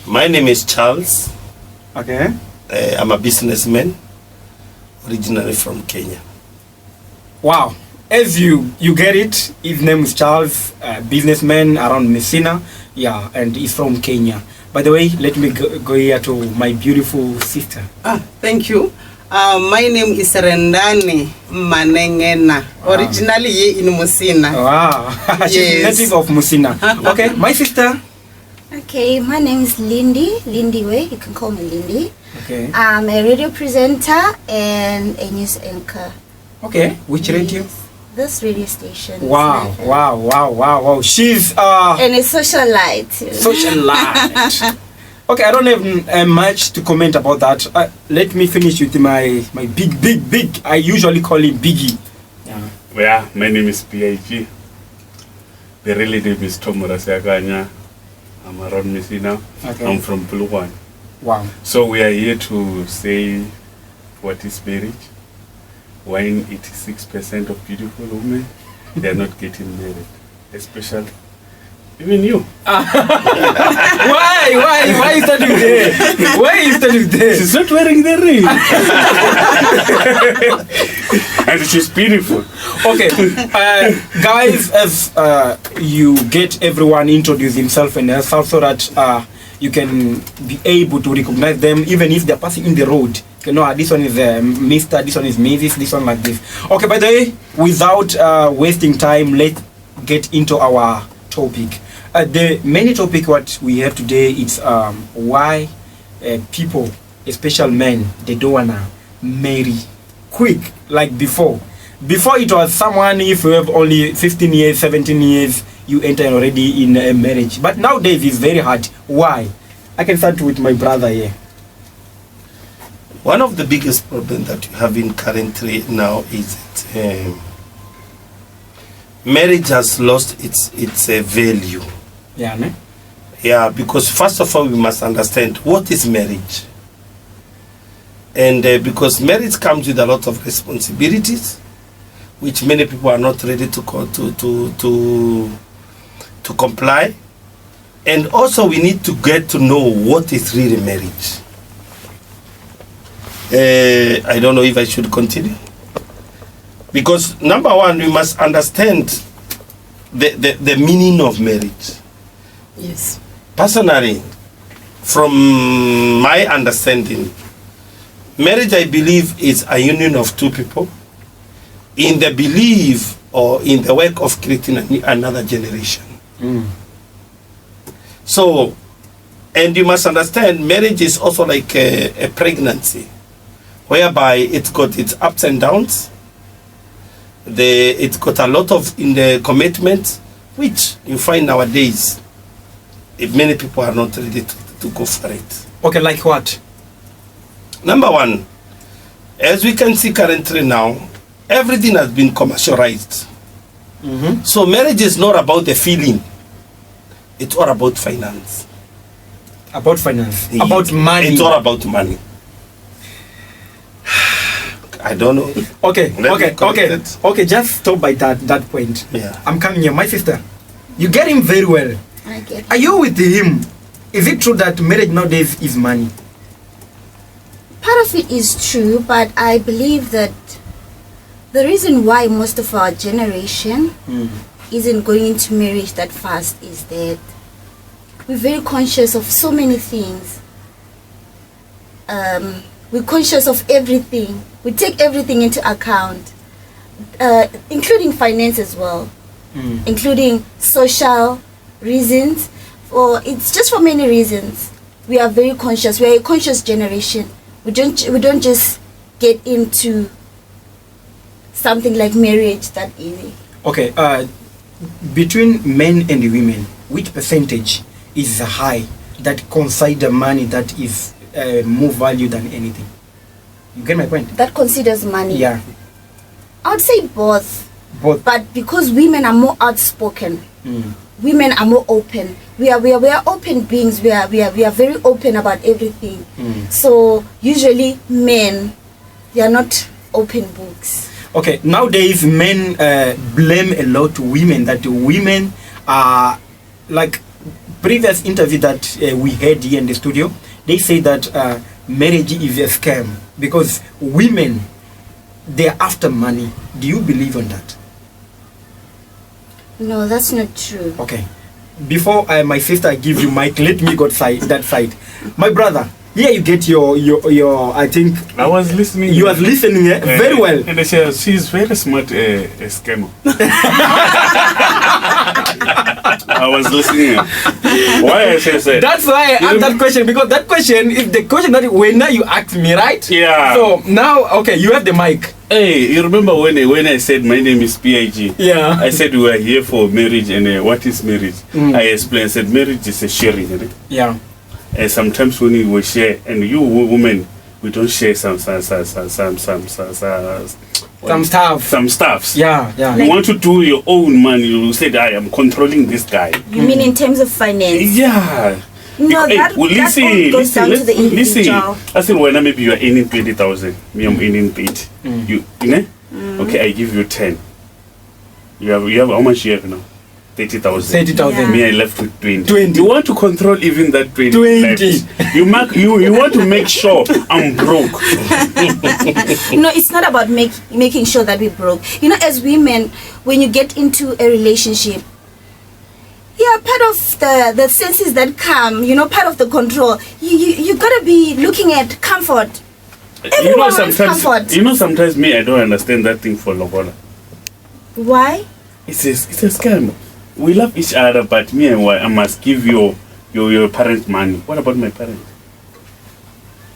My name is Charles. Okay. I'm a businessman, originally from Kenya. Wow. As you get it, his name is Charles, businessman around Messina. Yeah, and he's from Kenya. By the way, let me go here to my beautiful sister. Thank you. My name is Rendani Manengena, originally in Musina. Wow, she's native of Musina. Okay, my sister. Okay, my name is Lindy Way. You can call me Lindy. Okay. I'm a radio presenter and a news anchor. Okay, which radio? This radio station. Wow. She's and a socialite. Socialite. Okay, I don't have much to comment about that. Let me finish with my big. I usually call him Biggie. Yeah, my name is PIG. The real name is Tom Rasaganya. I'm around Messina. Okay. I'm from Puluwan. Wow. So we are here to say what is marriage. Why 86% of beautiful women, they are not getting married, especially even you. Why is that there? Why is that there? She's not wearing the ring. And she's beautiful. Okay, guys, as you get everyone introduce himself and herself so that you can be able to recognize them even if they're passing in the road. You know, this one is Mr., this one is Mrs., this one like this. Okay, by the way, without wasting time, let's get into our topic. The main topic what we have today is why people, especially men, they don't wanna marry quick like before. Before it was someone, if you have only 15 years, 17 years, you enter already in a marriage. But nowadays it's very hard. Why? I can start with my brother here. One of the biggest problems that you have in currently now is that marriage has lost its value. Yeah, ne? Yeah, because first of all we must understand what is marriage, and because marriage comes with a lot of responsibilities, which many people are not ready to comply, and also we need to get to know what is really marriage. I don't know if I should continue, because number one, we must understand the meaning of marriage. Yes. Personally, from my understanding, marriage, I believe, is a union of two people in the belief or in the work of creating another generation. So, and you must understand, marriage is also like a pregnancy, whereby it's got its ups and downs. It's got a lot of in the commitment, which you find nowadays, if many people are not ready to go for it. Okay, like what? Number one, as we can see currently now, everything has been commercialized. So marriage is not about the feeling, it's all about finance. About finance? About money? It's all about money. I don't know. Okay, just stop by that point. Yeah. I'm coming here. My sister, you get him very well. I get Are you with him? Is it true that marriage nowadays is money? Part of it is true, but I believe that the reason why most of our generation isn't going into marriage that fast is that we're very conscious of so many things. We're conscious of everything. We take everything into account, including finance as well, including social reasons. It's just for many reasons. We are very conscious. We are a conscious generation. We don't just get into something like marriage that easy. Okay, between men and women, which percentage is high that consider money that is more value than anything? You get my point? That considers money. Yeah. I would say both. Both. But because women are more outspoken, women are more open. We are open beings. We are very open about everything. So usually men, they are not open books. Okay, nowadays men blame a lot women, that women are like previous interview that we had here in the studio, they say that marriage is a scam because women, they're after money. Do you believe on that? No, that's not true. Okay. Before my sister give you mic, let me go that side. My brother, here you get your I think I was listening. you was listening very well. And they say she's very smart, a scammer. I was listening. Why I say that? That's why I asked that question, because that question is the question that when now you asked me, right? Yeah. So now, okay, you have the mic. Hey, you remember when I said my name is PIG? Yeah. I said we are here for marriage, and what is marriage? I explained. I said marriage is a sharing. Yeah. And sometimes when we share, and you women, we don't share some stuffs. Yeah, yeah. You want to do your own money. You said I am controlling this guy. You mean in terms of finance? Yeah. No, Hey, that, well, that listen, all goes down to the individual. I said, well, now maybe you are earning 20,000. Me, I'm earning 8. You know? Okay, I give you 10. You have how much you have now? 30,000. 30,000. Yeah. Me, I left with 20. 20. You want to control even that 20. 20. left. You want to make sure I'm broke. No, it's not about making sure that we're broke. You know, as women, when you get into a relationship, yeah, part of the senses that come, you know, part of the control, you gotta be looking at comfort. Everyone wants comfort. Sometimes me, I don't understand that thing for Lobola. Why? It's a scam. We love each other, but me and I must give your parents money. What about my parents?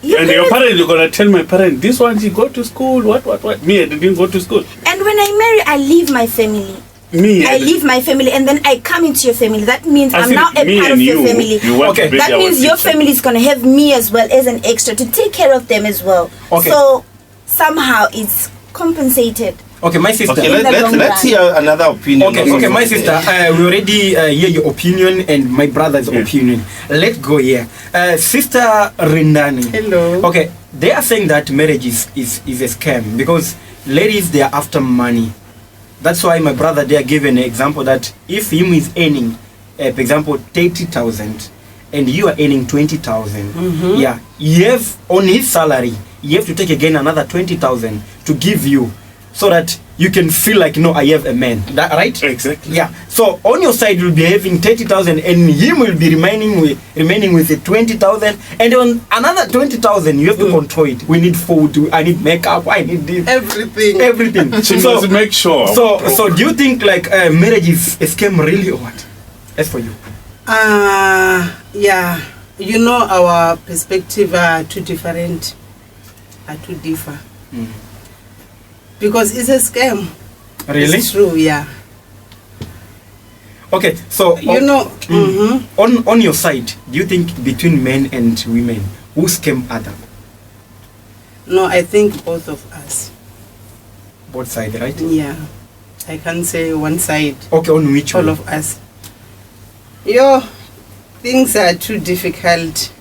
Your parents, you're gonna tell my parents, this one she go to school, what? Me, I didn't go to school. And when I marry, I leave my family. I leave my family and then I come into your family. That means I'm now a part of your family. Okay. That means your family is going to have me as well as an extra to take care of them as well. Okay. So somehow it's compensated. Okay, my sister. Okay, let's hear another opinion. Okay, my sister. We already hear your opinion and my brother's opinion. Let's go here. Sister Rindani. Hello. Okay, they are saying that marriage is a scam because ladies, they are after money. That's why my brother there gave an example that if him is earning, for example, 30,000 and you are earning 20,000, yeah, you have on his salary, you have to take again another 20,000 to give you so that you can feel like, no, I have a man. That right? Exactly. Yeah. So on your side, you'll be having 30,000 and him will be remaining with the 20,000. And on another 20,000, you have to control it. We need food. I need makeup. I need this. Everything. She must make sure. So do you think like marriage is a scam really or what? As for you? Yeah. You know, our perspective are too different. To differ. Because it's a scam. Really? It's true, yeah. Okay, so You know, on your side, do you think between men and women, who scam other? no, I think both of us. Both sides, right? Yeah. I can't say one side. Okay, on which All one? of us. Things are too difficult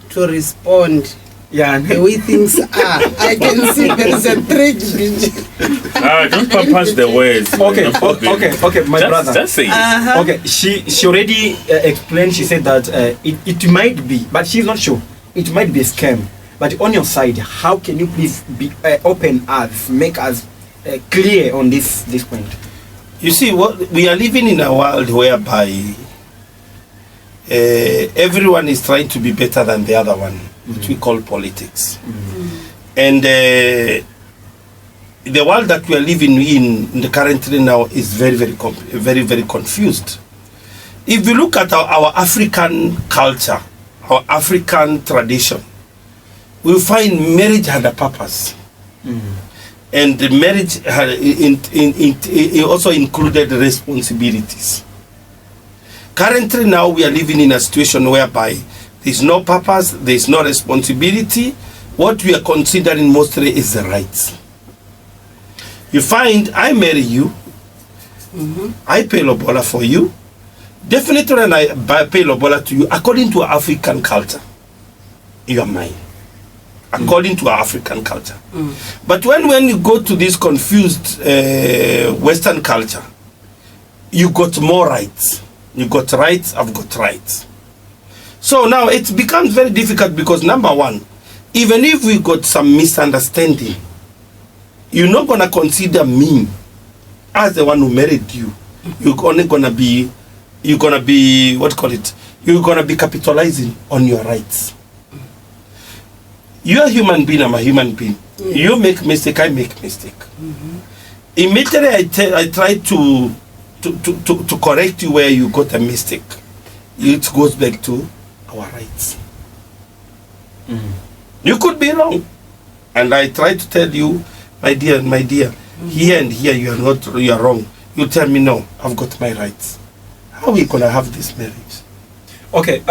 to respond. Yeah. The way things are, I can see there is a thread between. Don't purpose the words. Okay, my brother. Just say it. Okay, she already explained. She said that it might be, but she's not sure. It might be a scam. But on your side, how can you please be open us, make us clear on this point? You see, what we are living in a world whereby everyone is trying to be better than the other one, which we call politics. And the world that we are living in the currently now is very, very confused. If you look at our African culture, our African tradition, we find marriage had a purpose. And the marriage had it also included responsibilities. Currently now we are living in a situation whereby there is no purpose, there is no responsibility. What we are considering mostly is the rights. You find I marry you, I pay Lobola for you. Definitely when I pay Lobola to you, according to our African culture, you are mine. According to our African culture. But when you go to this confused Western culture, you got more rights. You got rights, I've got rights. So now it becomes very difficult because number one, even if we got some misunderstanding, you're not gonna consider me as the one who married you. You're only gonna be, you're gonna be, what call it? You're gonna be capitalizing on your rights. You're a human being, I'm a human being. Yes. You make mistake, I make mistake. Immediately I try to correct you where you got a mistake. It goes back to our rights. You could be wrong, and I try to tell you, my dear, here and here you are wrong. You tell me no, I've got my rights. How are we gonna have this marriage? Okay,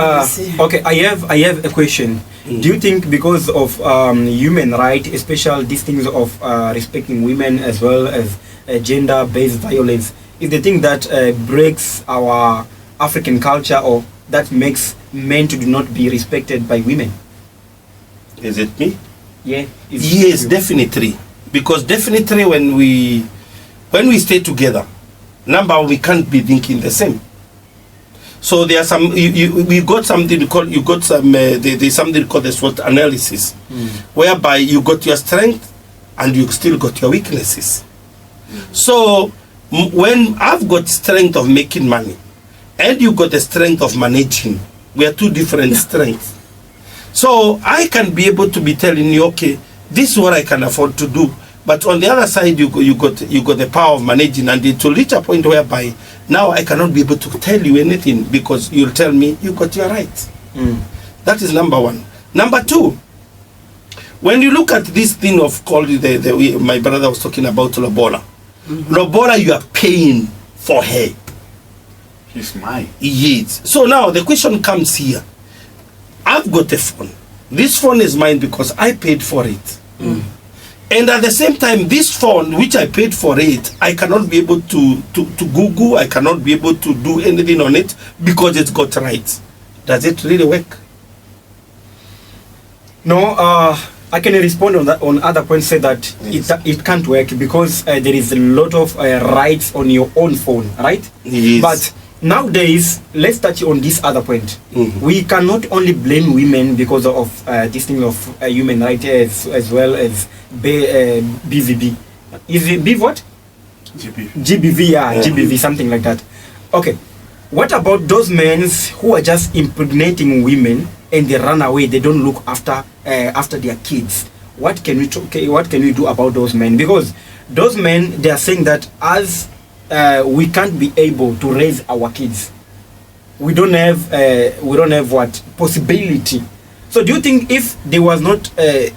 okay. I have a question. Do you think because of human right, especially these things of respecting women as well as gender-based violence, is the thing that breaks our African culture, or that makes men to do not be respected by women? Is it me? Yeah. Yes, definitely. Because definitely when we stay together, number one, we can't be thinking the same. So there are some, we got something called, there's something called the SWOT analysis, whereby you got your strength and you still got your weaknesses. So when I've got strength of making money and you got the strength of managing, we are two different strengths. So I can be able to be telling you, okay, this is what I can afford to do. But on the other side, you got the power of managing, and it will reach a point whereby now I cannot be able to tell you anything because you'll tell me you got your rights. That is number one. Number two, when you look at this thing of called my brother was talking about Lobola. Lobola, you are paying for her. He's mine. Yes. So now the question comes here. I've got a phone. This phone is mine because I paid for it. And at the same time, this phone, which I paid for it, I cannot be able to Google, I cannot be able to do anything on it because it's got rights. Does it really work? No, I can respond on that. On other points, say that Yes. it can't work because there is a lot of rights on your own phone, right? Yes. But nowadays, let's touch on this other point. We cannot only blame women because of this thing of human rights as well as BVB. Is it BV what? GBV, yeah, GBV, something like that. Okay. What about those men who are just impregnating women and they run away? They don't look after their kids. What can we do about those men? Because those men, they are saying that as we can't be able to raise our kids, we don't have what possibility. So do you think if there was not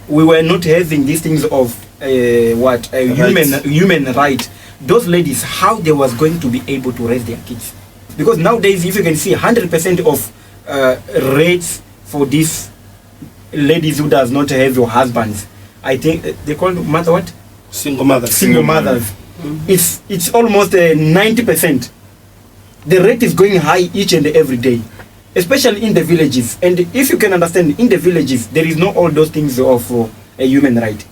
we were not having these things of human right, those ladies, how they was going to be able to raise their kids? Because nowadays, if you can see 100% of rates for these ladies who does not have your husbands, I think they call mother what? Single mothers. Single mothers. It's almost 90%. The rate is going high each and every day, especially in the villages. And if you can understand, in the villages, there is not all those things of a human right.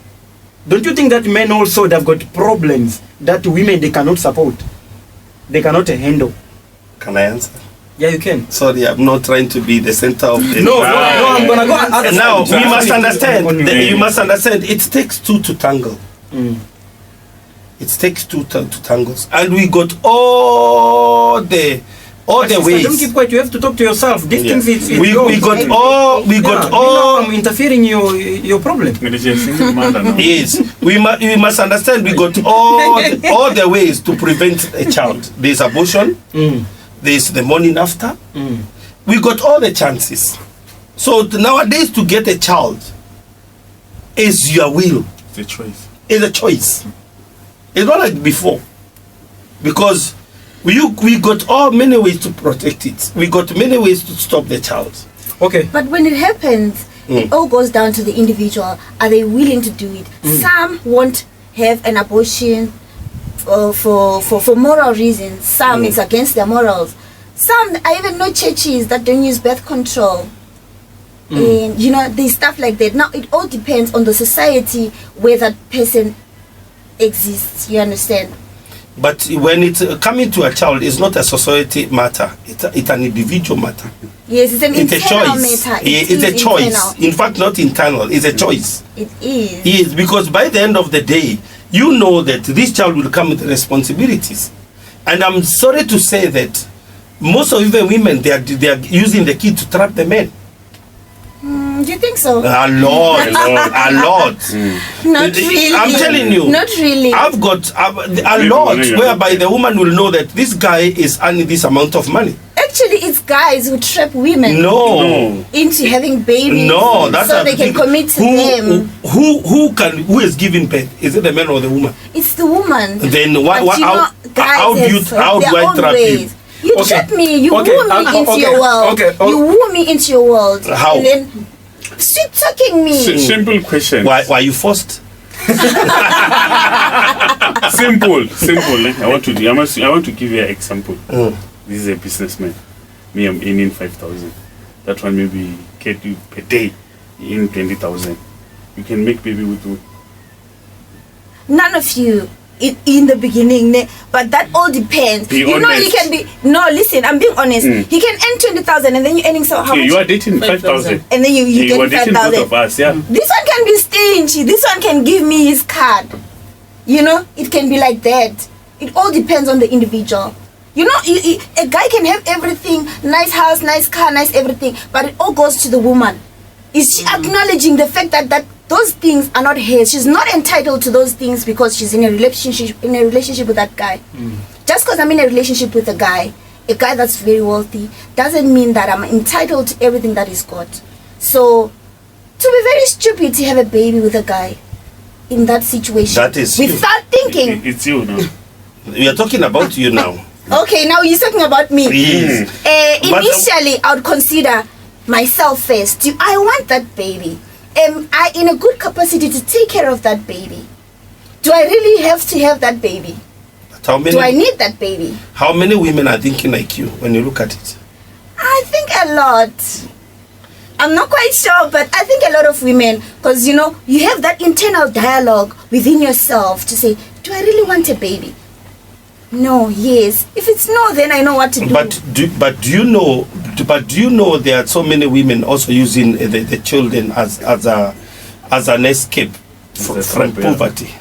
Don't you think that men also have got problems that women, they cannot support? They cannot handle? Can I answer? Yeah, you can. Sorry, I'm not trying to be the center of the... No, I'm going to go and Now, we must understand, you must understand, it takes two to tangle. It takes two to tangle. And we got all the ways. Don't keep quiet. You have to talk to yourself. These things, we got all. I'm interfering your problem. Yes, we must understand. We got all the ways to prevent a child. There's abortion. There's the morning after. We got all the chances. So nowadays, to get a child is your will. It's a choice. It's a choice. It's not like before, because we got all many ways to protect it. We got many ways to stop the child. Okay. But when it happens, it all goes down to the individual. Are they willing to do it? Some won't have an abortion for moral reasons. Some it's against their morals. Some, I even know churches that don't use birth control. And there's stuff like that. Now it all depends on the society where that person exists. You understand? But when it's coming to a child, it's not a society matter. It's an individual matter. Yes, it's an It's a internal choice. matter. It's a choice. Internal. In fact, not internal. It's a choice. It is. Yes, because by the end of the day, you know that this child will come with responsibilities. And I'm sorry to say that most of the women, they are using the kid to trap the men. Do you think so? A lot. Not really. I'm telling you. Not really. I've got a lot whereby the woman will know that this guy is earning this amount of money. Actually, it's guys who trap women No. into having babies. No, that's so a they can thing. commit to them. Who is giving birth? Is it the man or the woman? It's the woman. Then what? But you know, guys How do their I own trap ways. you? You Okay. trap me. You Okay. woo me into Okay. your world. Okay. You woo me into your world. How? And then sweet talking me. Simple question. Why you forced? Simple. I want to give you an example. This is a businessman. Me, I'm earning 5,000. That one maybe get you per day in 20,000. You can make baby with you. None of you in the beginning, but that all depends. Be you know, he honest. can be. No, listen, I'm being honest. He can earn 20,000, and then you're earning so how Okay, much? you are dating 5,000. And then you You are get dating both 5,000. of us, yeah. This one can be stingy. This one can give me his card. You know, it can be like that. It all depends on the individual. You know, a guy can have everything, nice house, nice car, nice everything, but it all goes to the woman. Is she acknowledging the fact that those things are not hers? She's not entitled to those things because she's in a relationship with that guy. Just because I'm in a relationship with a guy that's very wealthy, doesn't mean that I'm entitled to everything that he's got. So, to be very stupid to have a baby with a guy in that situation, That is you. without thinking. It's you now. We are talking about you now. Okay, now you're talking about me. Yes. But, Initially, I would consider myself first. Do I want that baby? Am I in a good capacity to take care of that baby? Do I really have to have that baby? how Do I many? need that baby? How many women are thinking like you when you look at it? I think a lot. I'm not quite sure, but I think a lot of women, because you know, you have that internal dialogue within yourself to say, do I really want a baby? No, yes. If it's no, then I know what to do. But do you know there are so many women also using the children as an escape from As a trap, yeah. poverty?